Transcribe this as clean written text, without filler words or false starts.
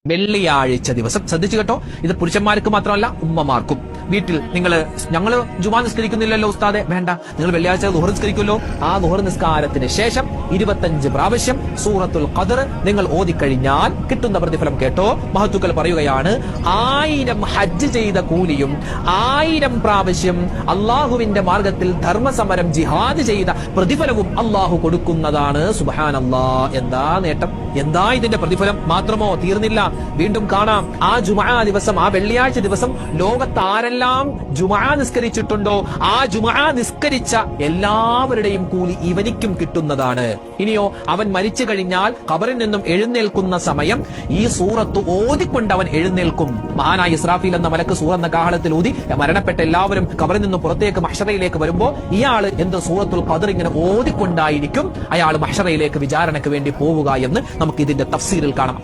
വെള്ളിയാഴ്ച ദിവസം. ശ്രദ്ധിച്ചു കേട്ടോ, ഇത് പുരുഷന്മാർക്ക് മാത്രമല്ല ഉമ്മമാർക്കും. വീട്ടിൽ ഞങ്ങള് ജുമാ നിസ്കരിക്കുന്നില്ലല്ലോ ഉസ്താദെ, വേണ്ട, നിങ്ങൾ വെള്ളിയാഴ്ച ദുഹർ നിസ്കരിക്കുമല്ലോ, ആ ദുഹർ നിസ്കാരത്തിന് ശേഷം 25 പ്രാവശ്യം സൂറത്തുൽ ഖദർ നിങ്ങൾ ഓതിക്കഴിഞ്ഞാൽ കിട്ടുന്ന പ്രതിഫലം കേട്ടോ. മഹത്തുക്കൾ പറയുകയാണ്, 1000 ഹജ്ജ് ചെയ്ത കൂലിയും 1000 പ്രാവശ്യം അള്ളാഹുവിന്റെ മാർഗത്തിൽ ധർമ്മസമരം ജിഹാദ് ചെയ്ത പ്രതിഫലവും അള്ളാഹു കൊടുക്കുന്നതാണ്. സുബ്ഹാനല്ലാഹ്, എന്താ നേട്ടം, എന്താ ഇതിന്റെ പ്രതിഫലം. മാത്രമോ തീർന്നില്ല, വീണ്ടും കാണാം. ആ ജുമാ ദിവസം, ആ വെള്ളിയാഴ്ച ദിവസം ലോകത്ത് ആരെല്ലാം ജുമാ നിസ്കരിച്ചിട്ടുണ്ടോ ആ ജുമാ നിസ്കരിച്ച എല്ലാവരുടെയും കൂലി ഇവനിക്കും കിട്ടുന്നതാണ്. ഇനിയോ അവൻ മരിച്ചു കഴിഞ്ഞാൽ ഖബറിൽ നിന്നും എഴുന്നേൽക്കുന്ന സമയം ഈ സൂറത്ത് ഓതിക്കൊണ്ട് അവൻ എഴുന്നേൽക്കും. മഹാനായ ഇസ്രാഫീൽ എന്ന മലക്ക് സൂറെന്ന കാഹളത്തിൽ ഊതി മരണപ്പെട്ട എല്ലാവരും ഖബറിൽ നിന്നും പുറത്തേക്ക് മഹ്ശറയിലേക്ക് വരുമ്പോ ഇയാള് സൂറത്തുൽ ഖദർ ഇങ്ങനെ ഓതിക്കൊണ്ടായിരിക്കും അയാൾ മഹ്ശറയിലേക്ക് വിചാരണയ്ക്ക് വേണ്ടി പോവുക എന്ന് നമുക്ക് ഇതിന്റെ തഫ്സീറിൽ കാണാം.